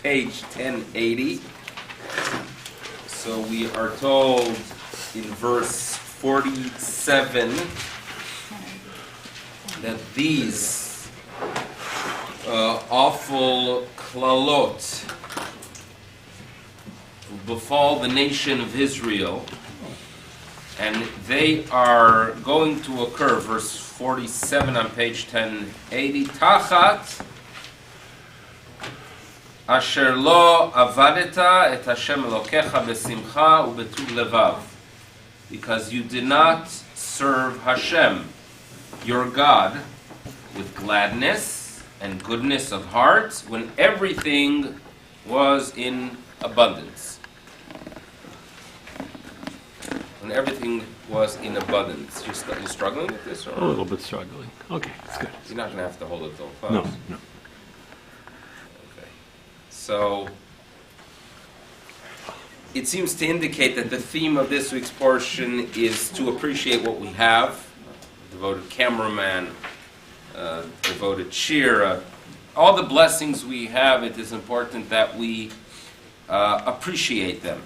page 1080. So we are told in verse 47 that these awful klalot befall the nation of Israel, and they are going to occur, verse 47 on page 1080, Tachat Asher lo avadeta et Hashem Elokecha besimcha ubetuv levav, because you did not serve Hashem, your God, with gladness and goodness of heart when everything was in abundance. When everything was in abundance. You're struggling with this? Or? A little bit struggling. Okay, that's good. You're not going to have to hold it till close. No. So, it seems to indicate that the theme of this week's portion is to appreciate what we have. Devoted cameraman, devoted cheer, all the blessings we have, it is important that we appreciate them.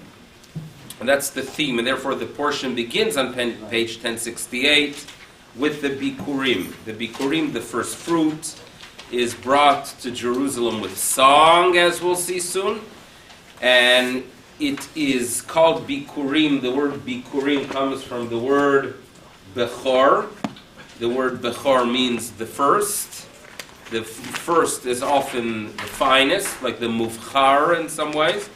And that's the theme, and therefore the portion begins on page 1068 with the Bikurim. The Bikurim, the first fruit, is brought to Jerusalem with song, as we'll see soon, and it is called Bikurim. The word Bikurim comes from the word Bechor. The word Bechor means the first. The first is often the finest, like the Muvchar in some ways.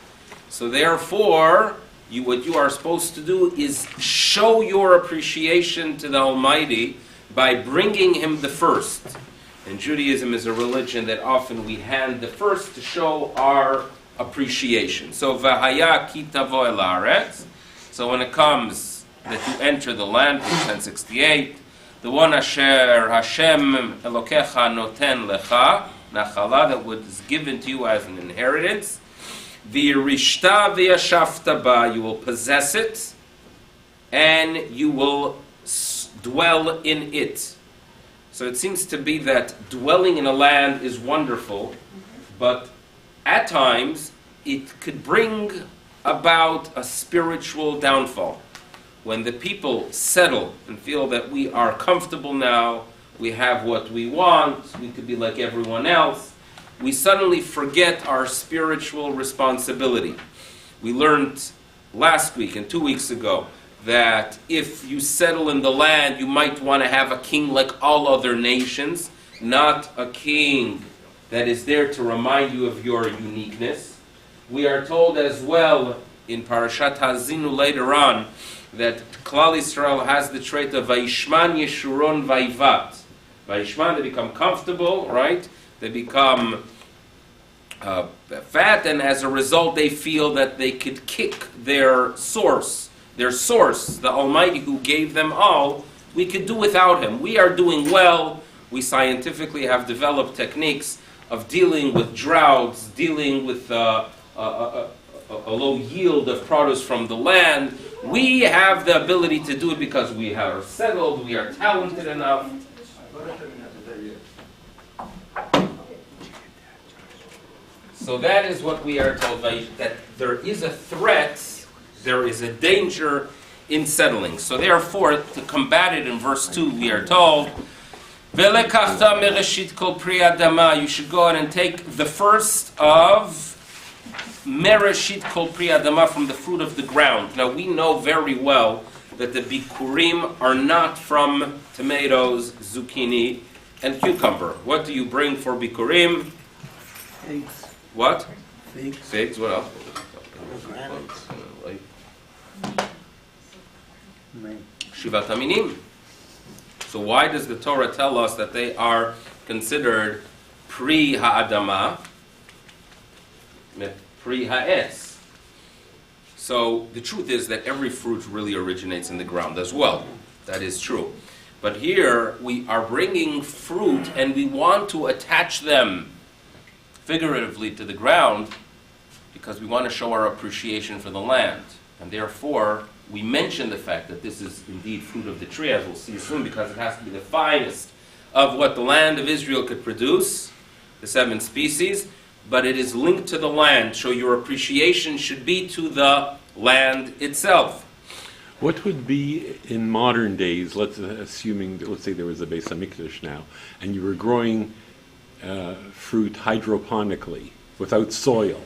So therefore, what you are supposed to do is show your appreciation to the Almighty by bringing Him the first. And Judaism is a religion that often we hand the first to show our appreciation. So V'haya ki tavo el haaretz. So when it comes that you enter the land, page 1068, the one asher Hashem Elokecha noten lecha, nachala, that was given to you as an inheritance, v'yirishta v'yashafta ba, you will possess it, and you will dwell in it. So it seems to be that dwelling in a land is wonderful, but at times it could bring about a spiritual downfall. When the people settle and feel that we are comfortable now, we have what we want, we could be like everyone else, we suddenly forget our spiritual responsibility. We learned last week and 2 weeks ago that if you settle in the land, you might want to have a king like all other nations, not a king that is there to remind you of your uniqueness. We are told as well in Parashat Hazinu later on that Klal Yisrael has the trait of Vayishman Yeshuron Vayvat. Vayishman, they become comfortable, right? They become fat, and as a result they feel that they could kick their source, the Almighty who gave them all. We could do without Him. We are doing well. We scientifically have developed techniques of dealing with droughts, dealing with a low yield of produce from the land. We have the ability to do it because we are settled, we are talented enough. So that is what we are told, that there is a threat, there is a danger in settling. So therefore, to combat it in verse 2, we are told, Velekachta mereshit kol pri adama, you should go out and take the first of mereshit kol pri adama, from the fruit of the ground. Now we know very well that the bikurim are not from tomatoes, zucchini, and cucumber. What do you bring for bikurim? Figs. What? Figs. Figs, what else? Shivat Aminim. So why does the Torah tell us that they are considered pri ha'adama, pri ha'etz? So the truth is that every fruit really originates in the ground as well. That is true. But here we are bringing fruit and we want to attach them figuratively to the ground because we want to show our appreciation for the land. And therefore, we mention the fact that this is indeed fruit of the tree, as we'll see soon, because it has to be the finest of what the land of Israel could produce, the 7 species. but it is linked to the land. So your appreciation should be to the land itself. What would be in modern days, let's say there was a Beis Hamikdash now, and you were growing fruit hydroponically, without soil?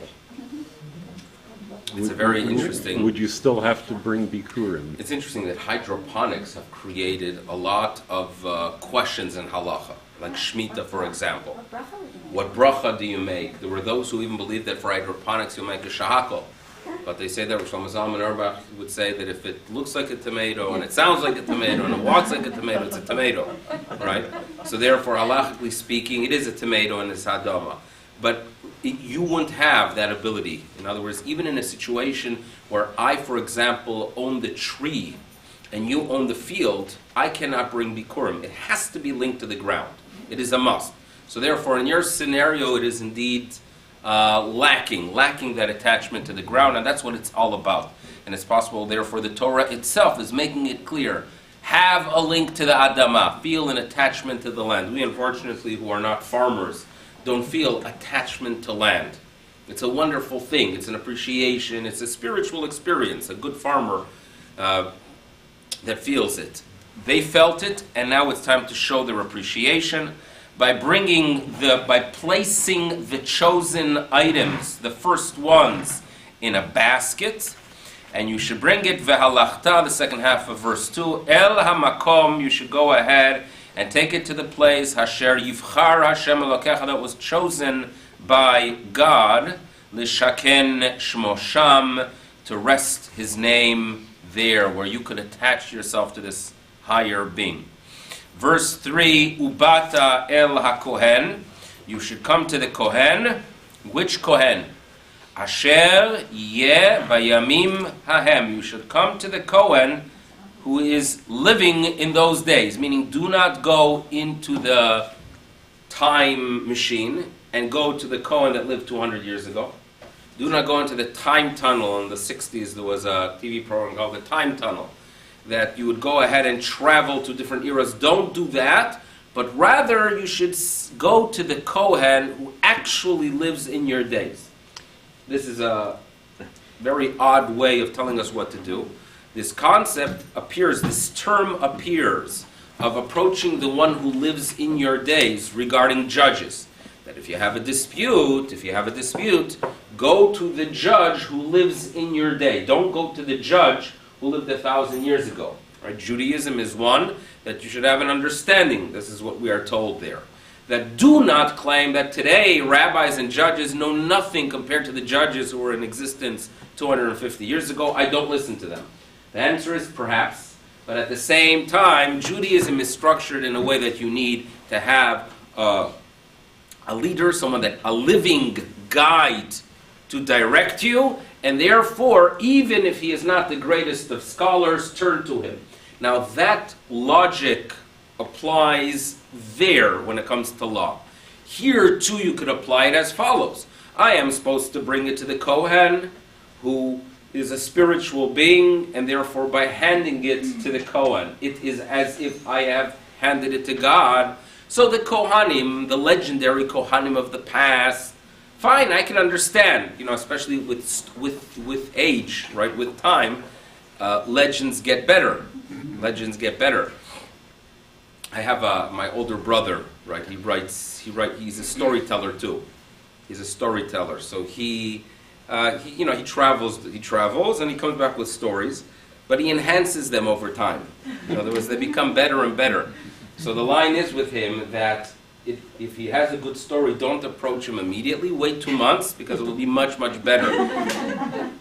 It's a very interesting... Would you still have to bring bikurim? It's interesting that hydroponics have created a lot of questions in halacha, like Shemitah, for example. What bracha do you make? There were those who even believed that for hydroponics you make a shahakol. But they say that Shlomo Zalman Auerbach would say that if it looks like a tomato and it sounds like a tomato and it walks like a tomato, it's a tomato, right? So therefore, halachically speaking, it is a tomato and it's hadama. But you wouldn't have that ability. In other words, even in a situation where I, for example, own the tree and you own the field, I cannot bring bikurim. It has to be linked to the ground. It is a must. So therefore, in your scenario, it is indeed lacking that attachment to the ground, and that's what it's all about. And it's possible, therefore, the Torah itself is making it clear. Have a link to the Adamah. Feel an attachment to the land. We, unfortunately, who are not farmers, don't feel attachment to land. It's a wonderful thing. It's an appreciation. It's a spiritual experience. A good farmer that feels it. They felt it, and now it's time to show their appreciation by placing the chosen items, the first ones, in a basket, and you should bring it vehalachta, the second half of verse 2, el hamakom, you should go ahead and take it to the place hasher yivchar Hashem Elokecha, that was chosen by God, lishaken shmo sham, to rest His name there, where you could attach yourself to this higher being. Verse 3, ubata el hakohen, you should come to the kohen. Which kohen? Asher yeh bayamim hahem, you should come to the kohen who is living in those days, meaning do not go into the time machine and go to the kohen that lived 200 years ago. Do not go into the time tunnel. In the 60s there was a TV program called The Time Tunnel, that you would go ahead and travel to different eras. Don't do that, but rather you should go to the Kohen who actually lives in your days. This is a very odd way of telling us what to do. This concept appears, this term appears, of approaching the one who lives in your days regarding judges. That if you have a dispute, go to the judge who lives in your day. Don't go to the judge who lived 1,000 years ago. Right? Judaism is one that you should have an understanding. This is what we are told there. That do not claim that today rabbis and judges know nothing compared to the judges who were in existence 250 years ago. I don't listen to them. The answer is perhaps, but at the same time, Judaism is structured in a way that you need to have a leader, a living guide to direct you, and therefore, even if he is not the greatest of scholars, turn to him. Now that logic applies there when it comes to law. Here too you could apply it as follows. I am supposed to bring it to the Kohen, who is a spiritual being, and therefore by handing it to the Kohen, it is as if I have handed it to God. So the Kohanim, the legendary Kohanim of the past, fine, I can understand, especially with age, right, with time, legends get better. I have my older brother, right, he's a storyteller too. He's a storyteller, so he travels and he comes back with stories, but he enhances them over time. In other words, they become better and better. So the line is with him that if he has a good story, don't approach him immediately. Wait 2 months, because it will be much, much better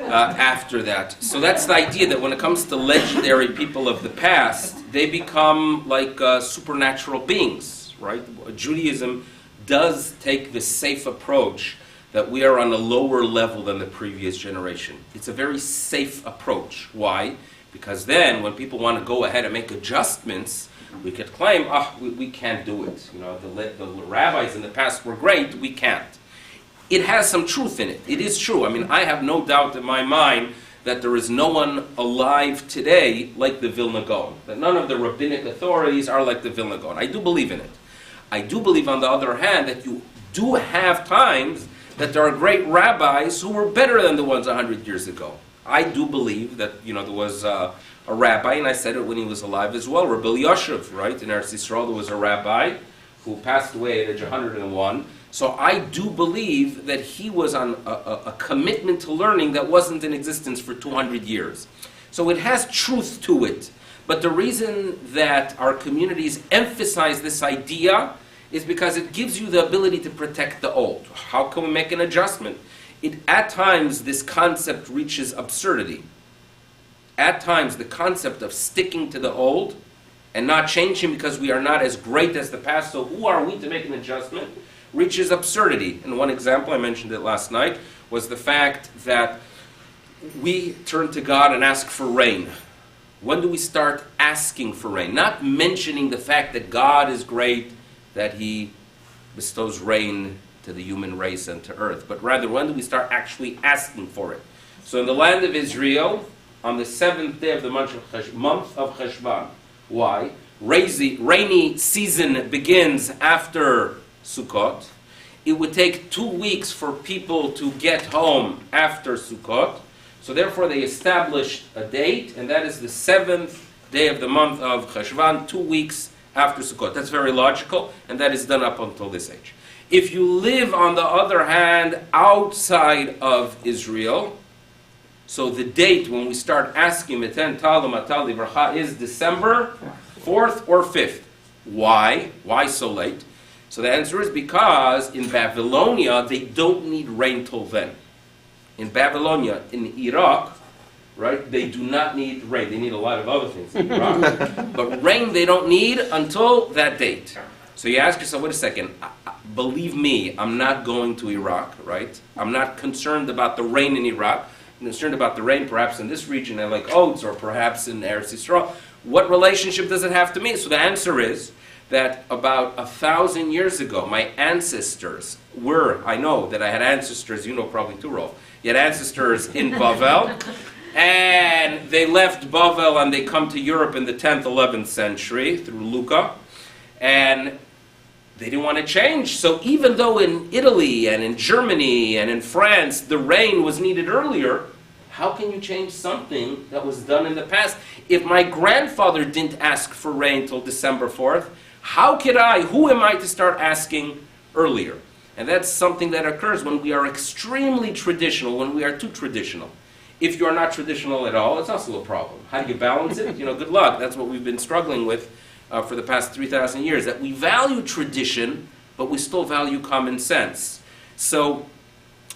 after that. So that's the idea, that when it comes to legendary people of the past, they become like supernatural beings, right? Judaism does take the safe approach that we are on a lower level than the previous generation. It's a very safe approach. Why? Because then when people want to go ahead and make adjustments, we could claim, we can't do it. The rabbis in the past were great, we can't. It has some truth in it. It is true. I have no doubt in my mind that there is no one alive today like the Vilna Gaon. That none of the rabbinic authorities are like the Vilna Gaon. I do believe in it. I do believe, on the other hand, that you do have times that there are great rabbis who were better than the ones 100 years ago. I do believe that, there was a rabbi, and I said it when he was alive as well, Rabbi Milevsky, right? In Eretz Yisrael, there was a rabbi who passed away at age 101. So I do believe that he was on a commitment to learning that wasn't in existence for 200 years. So it has truth to it. But the reason that our communities emphasize this idea is because it gives you the ability to protect the old. How can we make an adjustment? At times, this concept reaches absurdity. At times, the concept of sticking to the old and not changing because we are not as great as the past, so who are we to make an adjustment, reaches absurdity. And one example, I mentioned it last night, was the fact that we turn to God and ask for rain. When do we start asking for rain? Not mentioning the fact that God is great, that He bestows rain to the human race and to earth, but rather, when do we start actually asking for it? So in the land of Israel, on the 7th day of the month of Cheshvan. Why? Rainy season begins after Sukkot. It would take 2 weeks for people to get home after Sukkot. So therefore they established a date, and that is the 7th day of the month of Cheshvan, 2 weeks after Sukkot. That's very logical, and that is done up until this age. If you live, on the other hand, outside of Israel, so the date when we start asking Meten Talu Matal Livracha is December 4th or 5th. Why? Why so late? So the answer is because in Babylonia, they don't need rain till then. In Babylonia, in Iraq, right, they do not need rain. They need a lot of other things in Iraq. But rain they don't need until that date. So you ask yourself, wait a second, believe me, I'm not going to Iraq, right? I'm not concerned about the rain in Iraq. I'm concerned about the rain perhaps in this region, like oats, or perhaps in Eretz Yisrael. What relationship does it have to me? So the answer is that about 1,000 years ago, my ancestors I know that I had ancestors, you know probably too, Rolf. You had ancestors in Bavel, and they left Bavel and they come to Europe in the 10th, 11th century through Luca, and they didn't want to change. So even though in Italy and in Germany and in France the rain was needed earlier, how can you change something that was done in the past? If my grandfather didn't ask for rain till December 4th, who am I to start asking earlier? And that's something that occurs when we are extremely traditional, when we are too traditional. If you are not traditional at all, it's also a problem. How do you balance it? Good luck. That's what we've been struggling with for the past 3,000 years, that we value tradition, but we still value common sense. So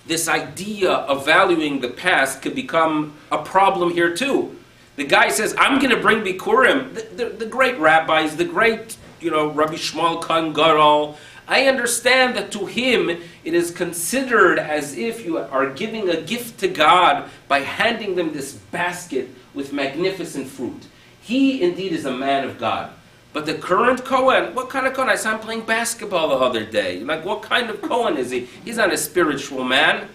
this idea of valuing the past could become a problem here too. The guy says, I'm going to bring Bikurim, the great rabbis, the great, Rabbi Shmuel Kan Gadol. I understand that to him it is considered as if you are giving a gift to God by handing them this basket with magnificent fruit. He indeed is a man of God. But the current Kohen, what kind of Kohen? I saw him playing basketball the other day. What kind of Kohen is he? He's not a spiritual man.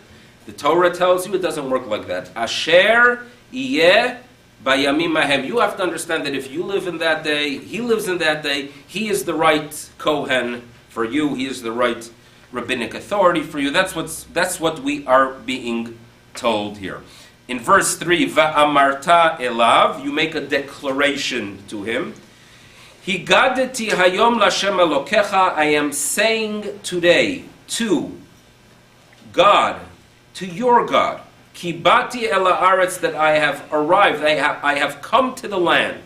The Torah tells you it doesn't work like that. Asher Iyeh Bayamim Mahem. You have to understand that if you live in that day, he lives in that day, he is the right Kohen for you. He is the right rabbinic authority for you. That's what we are being told here. In verse 3, Va'amarta elav, you make a declaration to him. Higadeti hayom lashem elokecha, I am saying today to God, to your God, Kibati ela aretz, that I have arrived, I have come to the land.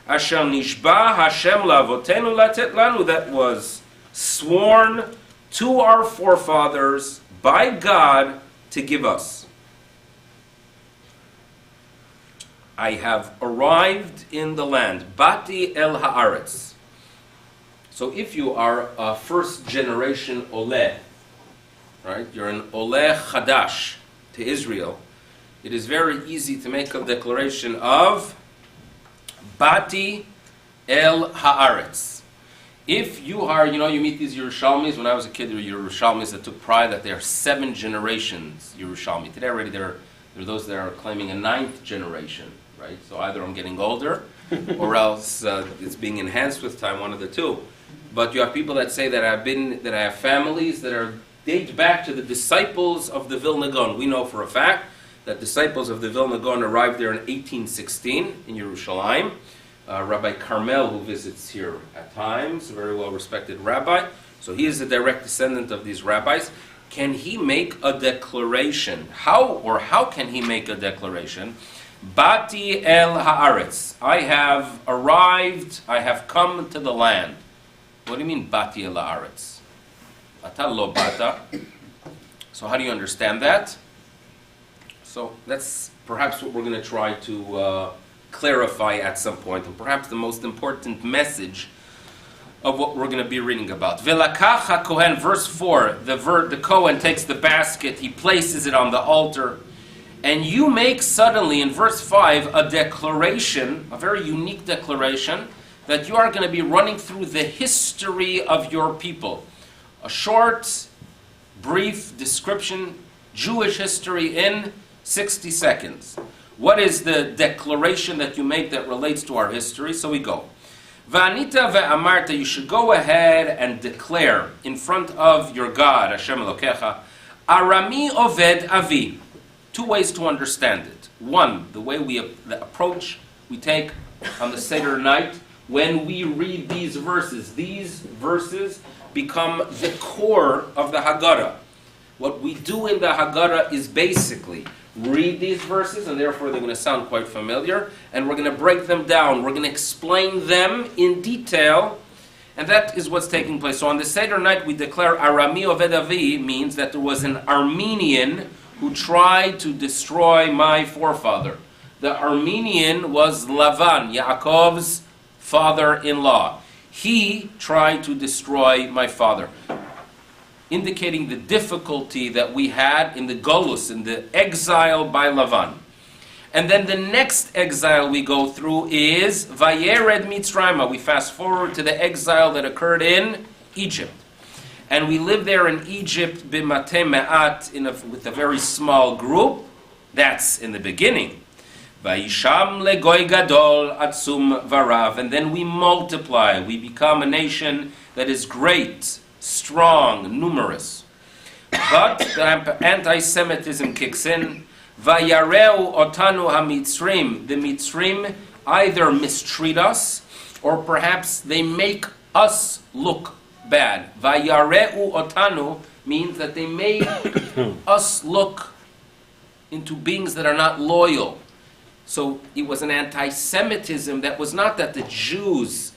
Asher nishba Hashem lavotenu latet lanu, that was sworn to our forefathers by God to give us. I have arrived in the land. Bati el haaretz. So if you are a first generation Oleh, right? You're an Oleh Chadash to Israel. It is very easy to make a declaration of Bati el haaretz. If you are, you meet these Yerushalmis. When I was a kid, there were Yerushalmis that took pride that they are 7 generations Yerushalmi. Today already there are those that are claiming a 9th generation. Right? So either I'm getting older, or else it's being enhanced with time, one of the two. But you have people that say that I have families that are date back to the disciples of the Vilna Gaon. We know for a fact that disciples of the Vilna Gaon arrived there in 1816 in Yerushalayim. Rabbi Carmel, who visits here at times, a very well-respected rabbi. So he is a direct descendant of these rabbis. Can he make a declaration? How can he make a declaration? Bati el haaretz. I have arrived, I have come to the land. What do you mean, Bati el haaretz? Ata lo bata. So how do you understand that? So that's perhaps what we're going to try to clarify at some point, and perhaps the most important message of what we're going to be reading about. Velakach HaKohen, verse 4, the Kohen takes the basket, he places it on the altar, and you make suddenly, in verse 5, a declaration, a very unique declaration, that you are going to be running through the history of your people. A short, brief description, Jewish history in 60 seconds. What is the declaration that you make that relates to our history? So we go. V'anita ve'amarta, you should go ahead and declare in front of your God, Hashem Elokecha, Arami oved avi. Two ways to understand it. One, the way the approach we take on the Seder night when we read these verses. These verses become the core of the Haggadah. What we do in the Haggadah is basically read these verses, and therefore they're going to sound quite familiar, and we're going to break them down. We're going to explain them in detail, and that is what's taking place. So on the Seder night, we declare Arami Oved Avi means that there was an Armenian who tried to destroy my forefather. The Armenian was Lavan, Yaakov's father-in-law. He tried to destroy my father, indicating the difficulty that we had in the Golus, in the exile by Lavan. And then the next exile we go through is Vayered Mitzrayma. We fast forward to the exile that occurred in Egypt. And we live there in Egypt, b'matei me'at, with a very small group. That's in the beginning. Vayisham legoy gadol atzum varav. And then we multiply. We become a nation that is great, strong, numerous. But the anti-Semitism kicks in. Vayareu otanu hamitzrim. The Mitzrim either mistreat us, or perhaps they make us look bad. Vayareu otanu means that they make us look into beings that are not loyal. So it was an anti-Semitism that was not that the Jews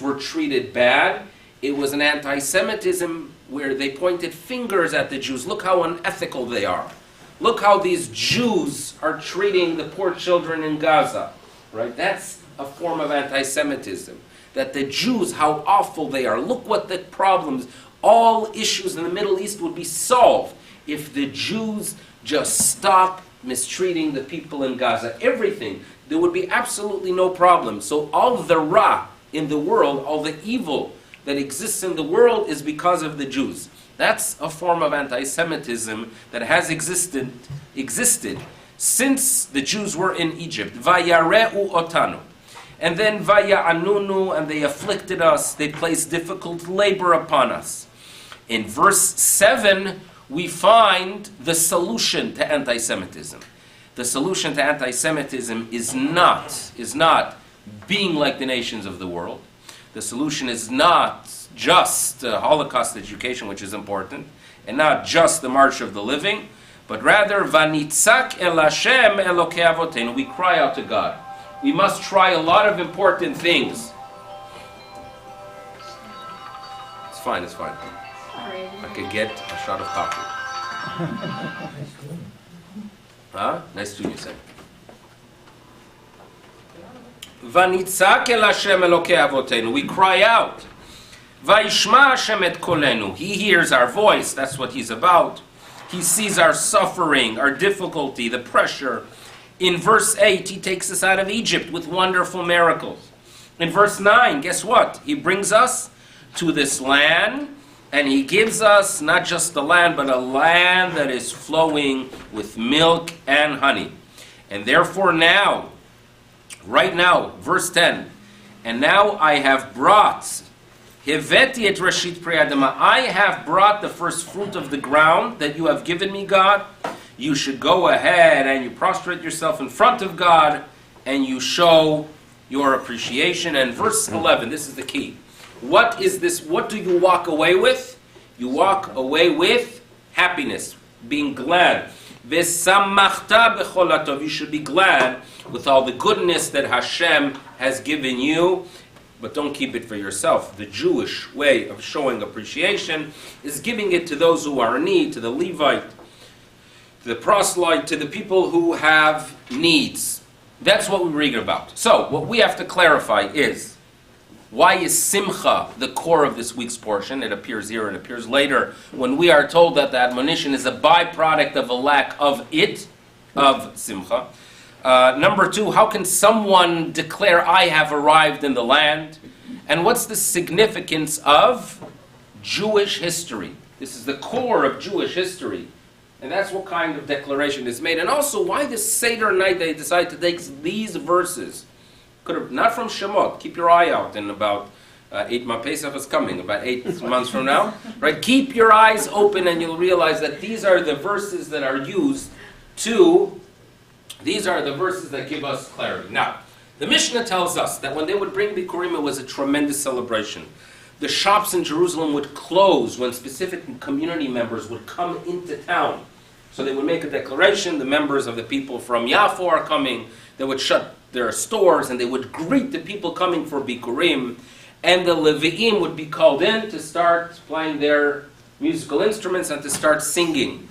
were treated bad. It was an anti-Semitism where they pointed fingers at the Jews. Look how unethical they are. Look how these Jews are treating the poor children in Gaza. Right? That's a form of anti-Semitism. That the Jews, how awful they are. Look what the problems, all issues in the Middle East would be solved if the Jews just stop mistreating the people in Gaza. Everything. There would be absolutely no problem. So all the Ra in the world, all the evil that exists in the world is because of the Jews. That's a form of anti-Semitism that has existed since the Jews were in Egypt. Vayareu otanu. And then vaya'anunu, and they afflicted us. They placed difficult labor upon us. In verse 7, we find the solution to anti-Semitism. The solution to anti-Semitism is not being like the nations of the world. The solution is not just Holocaust education, which is important, and not just the March of the Living, but rather, Vanitzak el Hashem Elokei Avotenu. We cry out to God. We must try a lot of important things. It's fine. Sorry. I could get a shot of coffee. Huh? Nice to meet you, Sam. Vanitzak el Hashem Elokei Avotenu. We cry out. Vayishma Hashem et kolenu. He hears our voice. That's what he's about. He sees our suffering, our difficulty, the pressure. In verse 8, he takes us out of Egypt with wonderful miracles. In verse 9, guess what? He brings us to this land, and he gives us not just the land, but a land that is flowing with milk and honey. And therefore right now, verse 10, and now I have brought Hiveti et rashit pri adama. I have brought the first fruit of the ground that you have given me, God. You should go ahead and you prostrate yourself in front of God and you show your appreciation. And verse 11, this is the key. What is this? What do you walk away with? You walk away with happiness, being glad. V'samachta b'chol hatov. You should be glad with all the goodness that Hashem has given you, but don't keep it for yourself. The Jewish way of showing appreciation is giving it to those who are in need, to the Levite, to the proselyte, to the people who have needs. That's what we're reading about. So, what we have to clarify is, why is simcha the core of this week's portion? It appears here, it appears later, when we are told that the admonition is a byproduct of a lack of it, of simcha. Number two, how can someone declare, I have arrived in the land? And what's the significance of Jewish history? This is the core of Jewish history. And that's what kind of declaration is made. And also, why this Seder night they decide to take these verses? Could have, not from Shemot. Keep your eye out in about 8 months. Pesach is coming, about 8 months from now. Right? Keep your eyes open and you'll realize that these are the verses that are used these are the verses that give us clarity. Now, the Mishnah tells us that when they would bring Bikurim, it was a tremendous celebration. The shops in Jerusalem would close when specific community members would come into town. So they would make a declaration, the members of the people from Yafo are coming, they would shut their stores and they would greet the people coming for Bikurim, and the Levi'im would be called in to start playing their musical instruments and to start singing.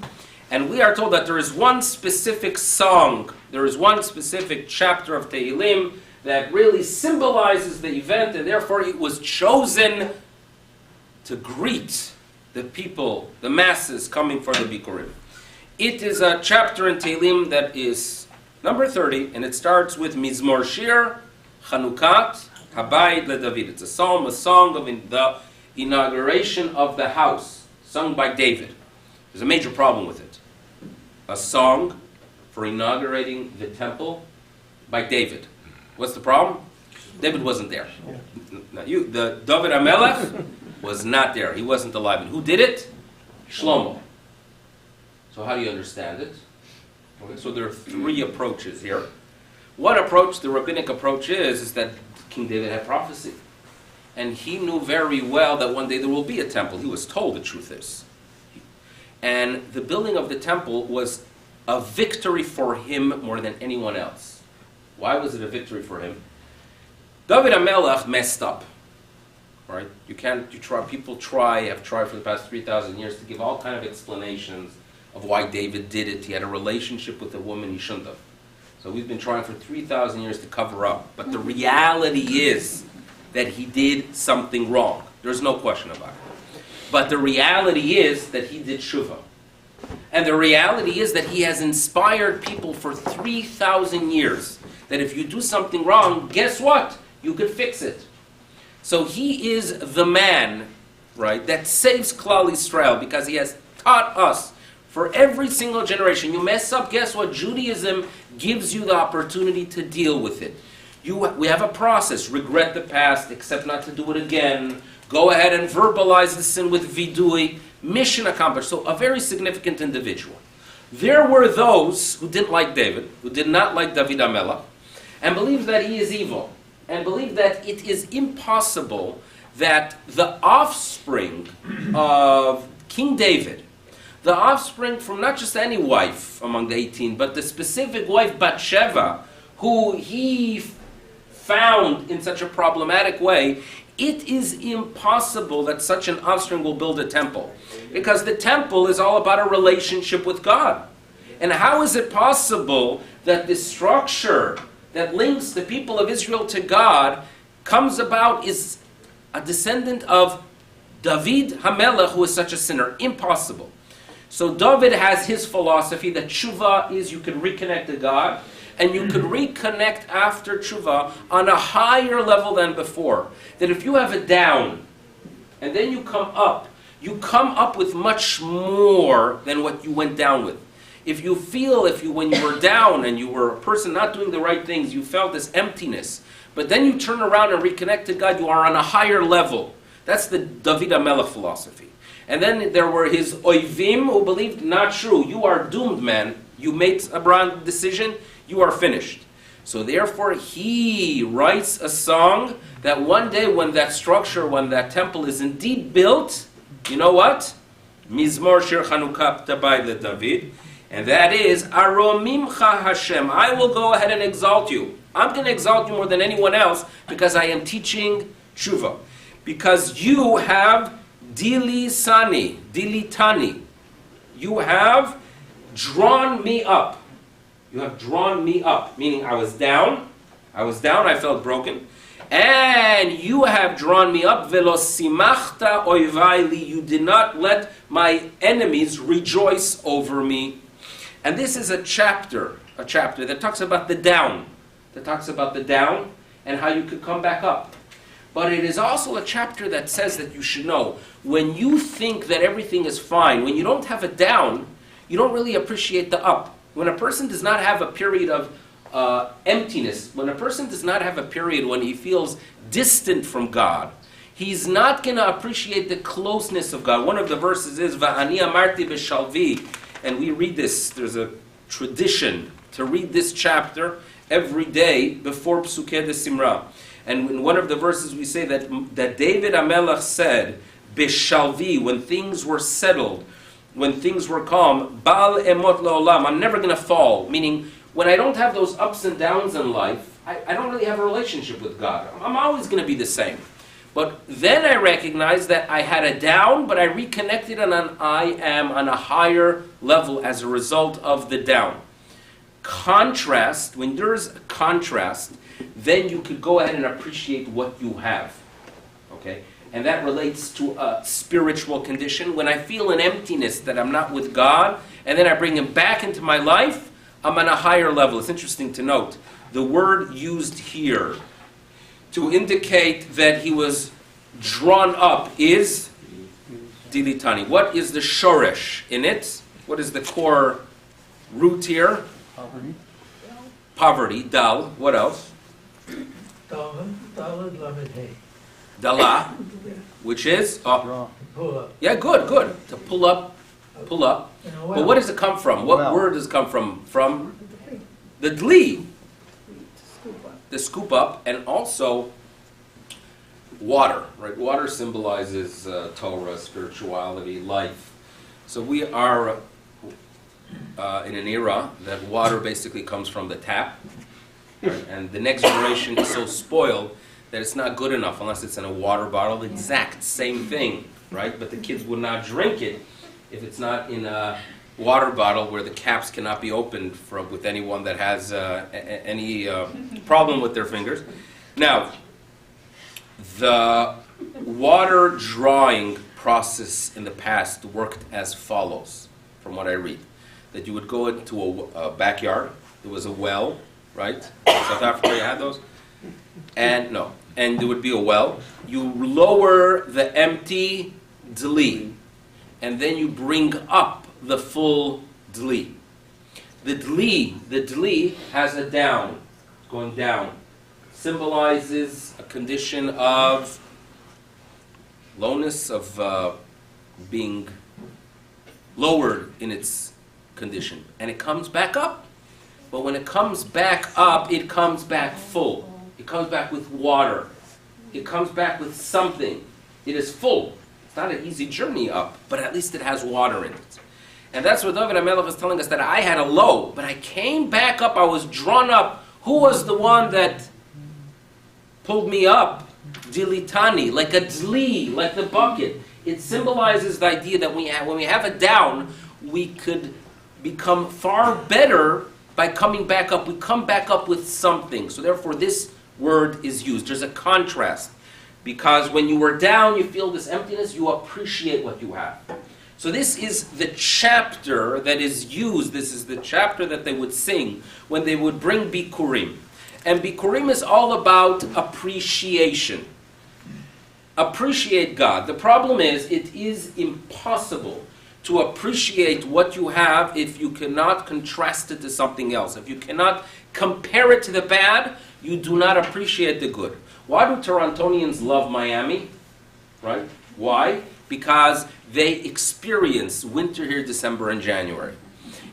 And we are told that there is one specific song, there is one specific chapter of Tehillim that really symbolizes the event, and therefore it was chosen to greet the people, the masses coming for the Bikurim. It is a chapter in Tehillim that is number 30, and it starts with Mizmor Shir, Chanukat, Habayit LeDavid. It's a psalm, a song of the inauguration of the house, sung by David. There's a major problem with it. A song for inaugurating the temple by David. What's the problem? David wasn't there. The David HaMelech was not there. He wasn't alive. And who did it? Shlomo. So how do you understand it? Okay, so there are 3 approaches here. One approach, the rabbinic approach, is that King David had prophecy. And he knew very well that one day there will be a temple. He was told, the truth is. And the building of the temple was a victory for him more than anyone else. Why was it a victory for him? David HaMelech messed up. Right? People have tried for the past 3,000 years to give all kind of explanations of why David did it. He had a relationship with a woman he shouldn't have. So we've been trying for 3,000 years to cover up. But the reality is that he did something wrong. There's no question about it. But the reality is that he did tshuva. And the reality is that he has inspired people for 3,000 years. That if you do something wrong, guess what? You could fix it. So he is the man, right, that saves Klal Yisrael because he has taught us for every single generation. You mess up, guess what? Judaism gives you the opportunity to deal with it. We have a process. Regret the past, accept not to do it again. Go ahead and verbalize the sin with vidui. Mission accomplished. So a very significant individual. There were those who didn't like David, who did not like David HaMelech, and believed that he is evil, and believed that it is impossible that the offspring of King David, the offspring from not just any wife among the 18, but the specific wife Bathsheba, who he found in such a problematic way, it is impossible that such an offspring will build a temple. Because the temple is all about a relationship with God. And how is it possible that this structure that links the people of Israel to God comes about is a descendant of David HaMelech, who is such a sinner? Impossible. So David has his philosophy that tshuva is you can reconnect to God, and you could reconnect after tshuva on a higher level than before. That if you have it down, and then you come up with much more than what you went down with. If you feel, when you were down and you were a person not doing the right things, you felt this emptiness, but then you turn around and reconnect to God, you are on a higher level. That's the David HaMelech philosophy. And then there were his oivim who believed, not true. You are doomed, man. You made a wrong decision. You are finished. So therefore, he writes a song that one day when that structure, when that temple is indeed built, you know what? Mizmor Shir Chanukah Tabai LeDavid. And that is, Aromimcha Hashem. I will go ahead and exalt you. I'm going to exalt you more than anyone else because I am teaching tshuva. Because you have Dili Tani. You have drawn me up. You have drawn me up. Meaning I was down, I felt broken. And you have drawn me up. Velo simachta oivaili. You did not let my enemies rejoice over me. And this is a chapter that talks about the down. That talks about the down and how you could come back up. But it is also a chapter that says that you should know, when you think that everything is fine, when you don't have a down, you don't really appreciate the up. When a person does not have a period of emptiness, when a person does not have a period when he feels distant from God, he's not going to appreciate the closeness of God. One of the verses is, Va'ani amarti b'shalvi, and we read this, there's a tradition to read this chapter every day before Psukei de Simra. And in one of the verses we say that David HaMelech said, B'shalvi, when things were settled, when things were calm, Bal emot le'olam, I'm never going to fall. Meaning, when I don't have those ups and downs in life, I don't really have a relationship with God. I'm always going to be the same. But then I recognized that I had a down, but I reconnected and I am on a higher level as a result of the down. Contrast, when there's a contrast, then you could go ahead and appreciate what you have. Okay? And that relates to a spiritual condition. When I feel an emptiness that I'm not with God, and then I bring Him back into my life, I'm on a higher level. It's interesting to note, the word used here to indicate that he was drawn up is dilitani. What is the shoresh in it? What is the core root here? Poverty. Poverty, dal. What else? Dala, which is? Draw. Pull up. Yeah, good. To pull up. But what does it come from? What Well. word does it come from? From the dli. The scoop up, and also water, right? Water symbolizes Torah, spirituality, life. So we are in an era that water basically comes from the tap, right? And the next generation is so spoiled that it's not good enough unless it's in a water bottle. The exact same thing, right? But the kids would not drink it if it's not in a water bottle where the caps cannot be opened with anyone that has any problem with their fingers. Now, the water drawing process in the past worked as follows, from what I read. That you would go into a backyard, there was a well, right? In South Africa you had those? And there would be a well. You lower the empty dli, and then you bring up the full dli. The dli has a down, going down. Symbolizes a condition of lowness, of being lowered in its condition. And it comes back up. But when it comes back up, it comes back full. It comes back with water. It comes back with something. It is full. It's not an easy journey up, but at least it has water in it. And that's what David HaMelech is telling us, that I had a low, but I came back up, I was drawn up. Who was the one that pulled me up? Dilitani, like a dli, like the bucket. It symbolizes the idea that when we have a down, we could become far better by coming back up. We come back up with something. So therefore this word is used. There's a contrast. Because when you were down, you feel this emptiness, you appreciate what you have. So this is the chapter that is used. This is the chapter that they would sing when they would bring Bikurim. And Bikurim is all about appreciation. Appreciate God. The problem is, it is impossible to appreciate what you have if you cannot contrast it to something else. If you cannot compare it to the bad, you do not appreciate the good. Why do Torontonians love Miami? right? Why? Because they experience winter here, December and January.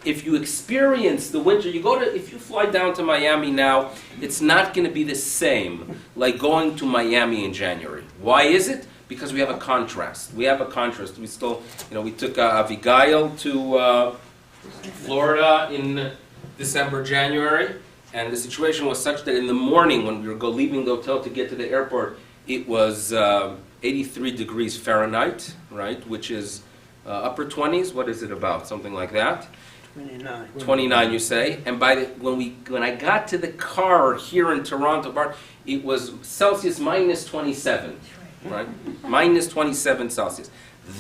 If you experience the winter, if you fly down to Miami now, it's not going to be the same like going to Miami in January. Why is it? Because we have a contrast. We still, we took Abigail to Florida in December, January, and the situation was such that in the morning when we were leaving the hotel to get to the airport, it was 83 degrees Fahrenheit, right, which is upper 20s. What is it about? Something like that. 29, you say. And when I got to the car here in Toronto, it was Celsius minus 27, right? Minus 27 Celsius.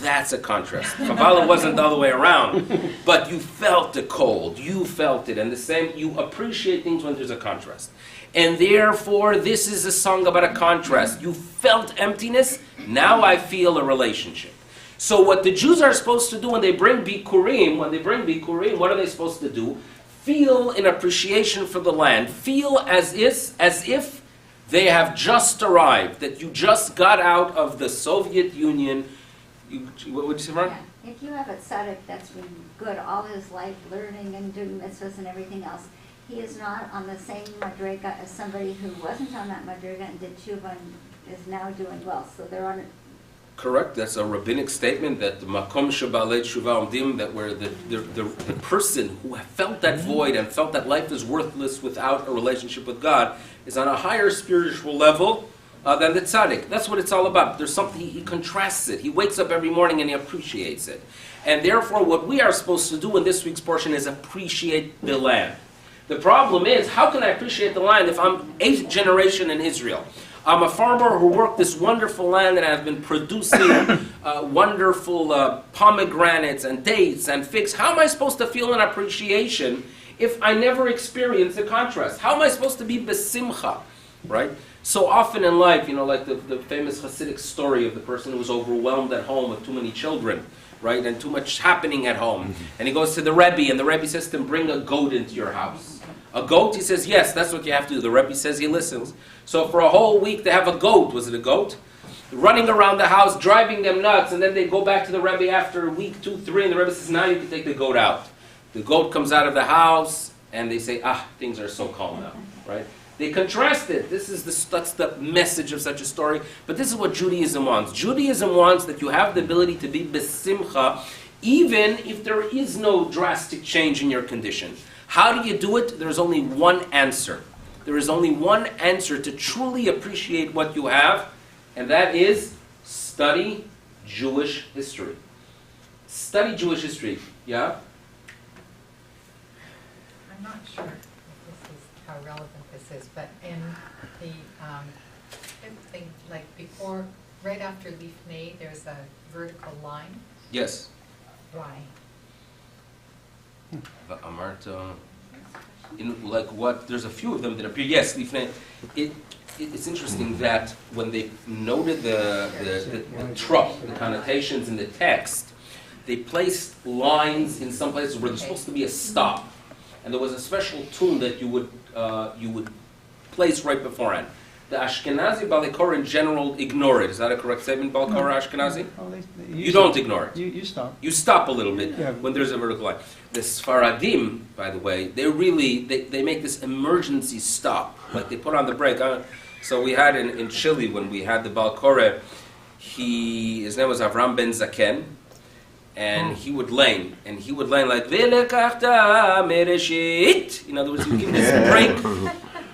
That's a contrast. Kabbalah wasn't the other way around, but you felt the cold. You felt it, and the same. You appreciate things when there's a contrast, and therefore this is a song about a contrast. You felt emptiness. Now I feel a relationship. So what the Jews are supposed to do when they bring Bikurim, what are they supposed to do? Feel an appreciation for the land. Feel as if they have just arrived, that you just got out of the Soviet Union. What would you say, Mark? Yeah. If you have a tzaddik that's been good all his life, learning and doing mitzvahs and everything else, he is not on the same madrega as somebody who wasn't on that madrega and did tshuva and is now doing well. So they're on it. Correct. That's a rabbinic statement that the makom shebalei tshuva omdim, that where the person who felt that void and felt that life is worthless without a relationship with God is on a higher spiritual level than the tzaddik. That's what it's all about. There's something, he contrasts it. He wakes up every morning and he appreciates it. And therefore what we are supposed to do in this week's portion is appreciate the land. The problem is, how can I appreciate the land if I'm 8th generation in Israel? I'm a farmer who worked this wonderful land and I've been producing wonderful pomegranates and dates and figs. How am I supposed to feel an appreciation if I never experience the contrast? How am I supposed to be besimcha, right? So often in life, like the famous Hasidic story of the person who was overwhelmed at home with too many children, right, and too much happening at home. And he goes to the Rebbe, and the Rebbe says to him, bring a goat into your house. A goat? He says, yes, that's what you have to do. The Rebbe says he listens. So for a whole week they have a goat. Was it a goat? Running around the house, driving them nuts, and then they go back to the Rebbe after a week, 2, 3, and the Rebbe says, now you can take the goat out. The goat comes out of the house, and they say, things are so calm now, right? They contrast it. That's the message of such a story. But this is what Judaism wants. Judaism wants that you have the ability to be besimcha, even if there is no drastic change in your condition. How do you do it? There's only one answer. There is only one answer to truly appreciate what you have, and that is study Jewish history. Study Jewish history. Yeah? I'm not sure if this is how relevant this is, but in the thing, like before, right after Leaf May, there's a vertical line. Yes. Why? Amarta, there's a few of them that appear. Yes, Lifnei. It's interesting that when they noted the truck, the connotations in the text, they placed lines in some places where there's supposed to be a stop, and there was a special tune that you would place right beforehand. The Ashkenazi Balei in general ignore it. Is that a correct statement, Balei Ashkenazi? You don't ignore it. You stop. You stop a little bit when there's a vertical line. The Sfaradim, by the way, they make this emergency stop. Like they put on the brake. So we had in Chile, when we had the Balei, his name was Avram Ben Zaken, and he would lane like Velekachta Mereshit. In other words, you give this break.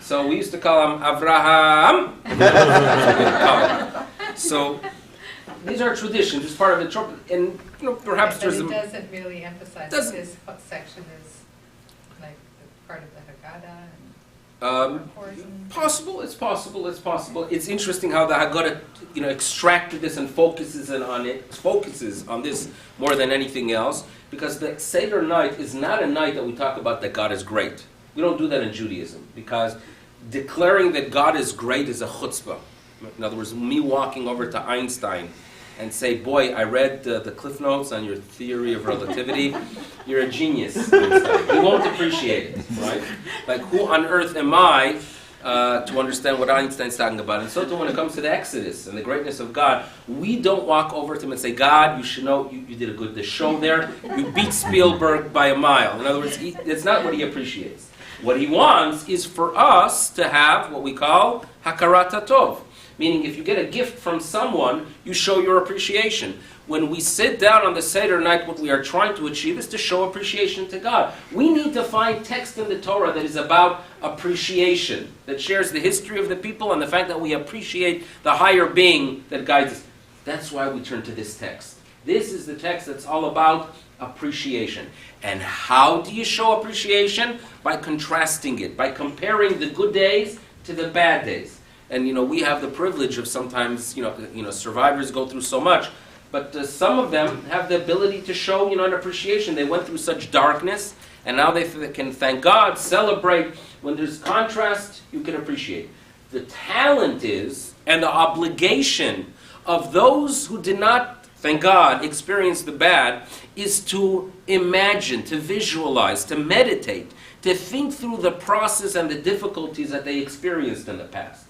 So we used to call him Avraham. So these are traditions. It's part of the trumpet, and perhaps But there's it doesn't really emphasize that this section is like part of the Haggadah. Possible. It's possible. It's interesting how the Haggadah, extracted this and focuses on this more than anything else, because the Seder night is not a night that we talk about that God is great. We don't do that in Judaism, because declaring that God is great is a chutzpah. In other words, me walking over to Einstein and say, boy, I read the Cliff Notes on your theory of relativity. You're a genius, Einstein. You won't appreciate it, right? Like, who on earth am I to understand what Einstein's talking about. And so too when it comes to the Exodus and the greatness of God, we don't walk over to him and say, God, you should know, you did a good show there. You beat Spielberg by a mile. In other words, it's not what he appreciates. What he wants is for us to have what we call hakarat hatov. Meaning if you get a gift from someone, you show your appreciation. When we sit down on the Seder night, what we are trying to achieve is to show appreciation to God. We need to find text in the Torah that is about appreciation, that shares the history of the people and the fact that we appreciate the higher being that guides us. That's why we turn to this text. This is the text that's all about appreciation. And how do you show appreciation? By contrasting it, by comparing the good days to the bad days. And we have the privilege of sometimes, survivors go through so much. But some of them have the ability to show, an appreciation. They went through such darkness, and now they can thank God, celebrate. When there's contrast, you can appreciate. The talent is, and the obligation of those who did not, thank God, experience the bad, is to imagine, to visualize, to meditate, to think through the process and the difficulties that they experienced in the past.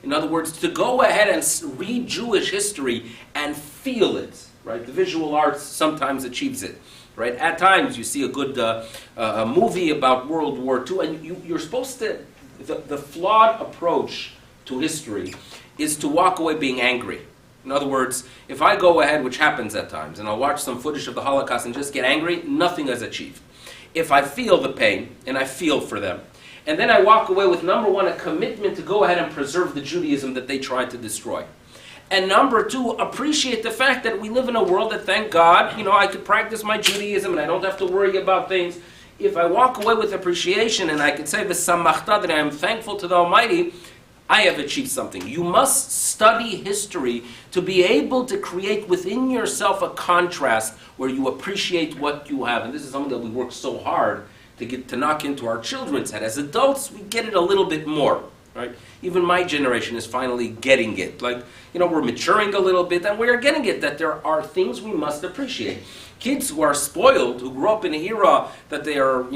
In other words, to go ahead and read Jewish history and feel it, right? The visual arts sometimes achieves it, right? At times you see a good a movie about World War II, and you're supposed to, the flawed approach to history is to walk away being angry. In other words, if I go ahead, which happens at times, and I'll watch some footage of the Holocaust and just get angry, nothing is achieved. If I feel the pain, and I feel for them, and then I walk away with, number one, a commitment to go ahead and preserve the Judaism that they tried to destroy. And number two, appreciate the fact that we live in a world that, thank God, I could practice my Judaism and I don't have to worry about things. If I walk away with appreciation and I could say, v'samachta, that I am thankful to the Almighty, I have achieved something. You must study history to be able to create within yourself a contrast where you appreciate what you have. And this is something that we work so hard to knock into our children's head. As adults, we get it a little bit more, right? Even my generation is finally getting it. We're maturing a little bit, and we're getting it, that there are things we must appreciate. Kids who are spoiled, who grew up in an era that they are,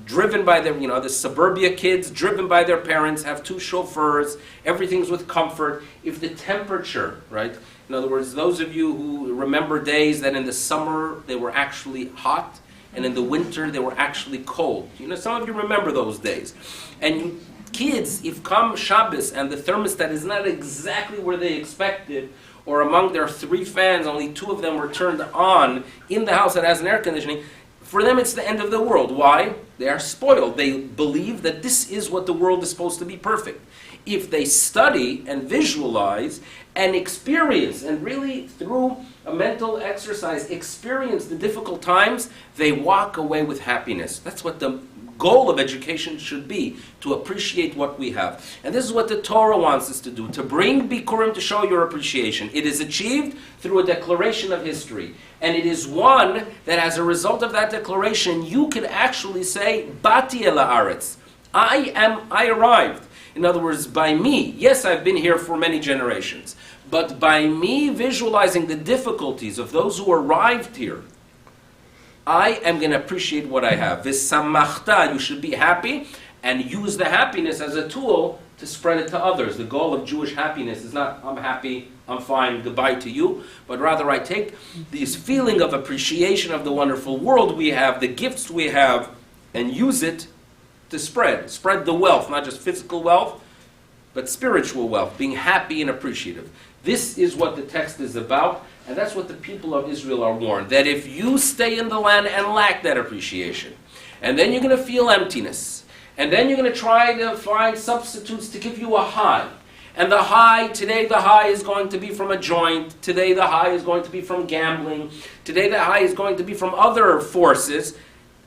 driven by their, the suburbia kids, driven by their parents, have two chauffeurs, everything's with comfort. If the temperature, right? In other words, those of you who remember days that in the summer they were actually hot, and in the winter they were actually cold. Some of you remember those days. And kids, if come Shabbos and the thermostat is not exactly where they expected, or among their 3 fans, only 2 of them were turned on in the house that has an air conditioning, for them it's the end of the world. Why? They are spoiled. They believe that this is what the world is supposed to be perfect. If they study and visualize and experience, and really through a mental exercise, experience the difficult times, they walk away with happiness. That's what the goal of education should be, to appreciate what we have. And this is what the Torah wants us to do, to bring Bikurim to show your appreciation. It is achieved through a declaration of history. And it is one that as a result of that declaration, you can actually say, Bati el haaretz. I arrived. In other words, by me, yes, I've been here for many generations, but by me visualizing the difficulties of those who arrived here, I am going to appreciate what I have. V'samachta, you should be happy and use the happiness as a tool to spread it to others. The goal of Jewish happiness is not, I'm happy, I'm fine, goodbye to you, but rather I take this feeling of appreciation of the wonderful world we have, the gifts we have, and use it to spread the wealth, not just physical wealth, but spiritual wealth, being happy and appreciative. This is what the text is about, and that's what the people of Israel are warned, that if you stay in the land and lack that appreciation, and then you're going to feel emptiness, and then you're going to try to find substitutes to give you a high, and today the high is going to be from a joint, today the high is going to be from gambling, today the high is going to be from other forces.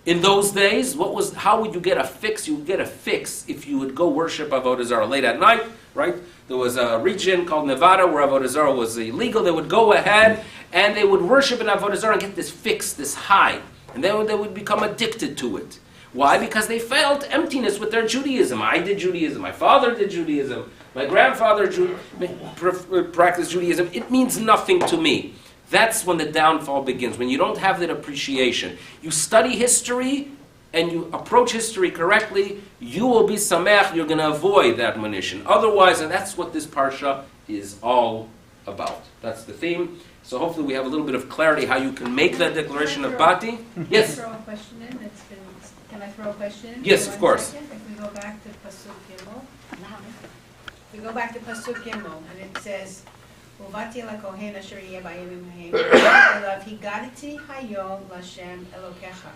In those days, how would you get a fix? You would get a fix if you would go worship Avodah Zarah late at night, right? There was a region called Nevada where Avodah Zarah was illegal. They would go ahead and they would worship in Avodah Zarah and get this fix, this high. And then they would become addicted to it. Why? Because they felt emptiness with their Judaism. I did Judaism. My father did Judaism. My grandfather practiced Judaism. It means nothing to me. That's when the downfall begins, when you don't have that appreciation. You study history and you approach history correctly, you will be samech, you're going to avoid that admonition. Otherwise, and that's what this parsha is all about. That's the theme. So hopefully we have a little bit of clarity how you can make that declaration of Bati. Yes? Can I throw a question in? Can I throw a question in? Yes, For of 1 course. second? If we go back to Pasuk Gimel, Now, we go back to Pasuk Gimel, and it says, "Uvati lakohen asher yeh bayimim hahem, elav higaditi hayom l'Hashem Elokecha."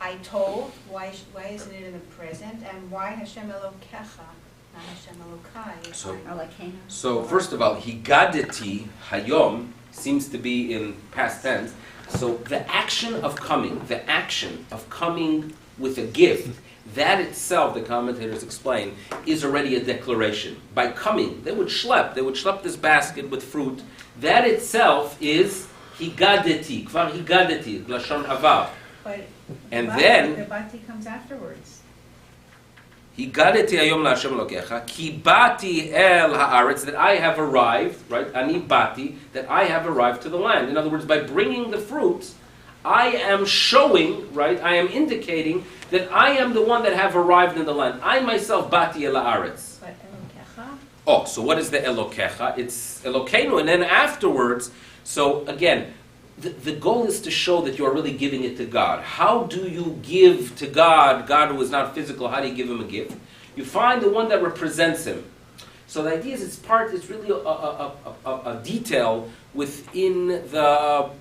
I told. Why isn't it in the present? And why Hashem Elokecha, not Hashem Elokai? So- or like Canaan. So first of all, higadeti hayom seems to be in past tense. So the action of coming with a gift, that itself, the commentators explain, is already a declaration. By coming, they would schlep this basket with fruit. That itself is higadeti, kvar higadeti, lashon hava. But And the then- Bati comes afterwards. Higadeti hayom la'Hashem Elokecha, ki bati el haaretz, that I have arrived, right? Ani bati, that I have arrived to the land. In other words, by bringing the fruits, I am showing, right? I am indicating that I am the one that have arrived in the land. I myself bati el haaretz. But Elokecha? Oh, so what is the Elokecha? It's Elokeinu, and then afterwards, so again, the goal is to show that you are really giving it to God. How do you give to God, God who is not physical, how do you give him a gift? You find the one that represents him. So the idea is it's really a detail within the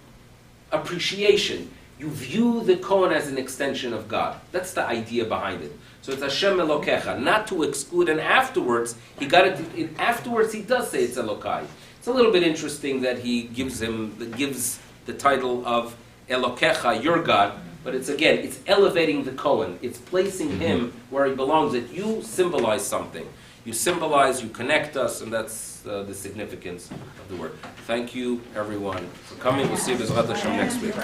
appreciation. You view the Kohen as an extension of God. That's the idea behind it. So it's Hashem Elokecha, not to exclude, and afterwards, afterwards he does say it's Elokai. It's a little bit interesting that he gives the title of Elokecha, your God, but it's elevating the Kohen. It's placing him where he belongs, that you symbolize something. You symbolize, you connect us, and that's the significance of the word. Thank you, everyone, for coming. We'll see you B'ezrat Hashem next week.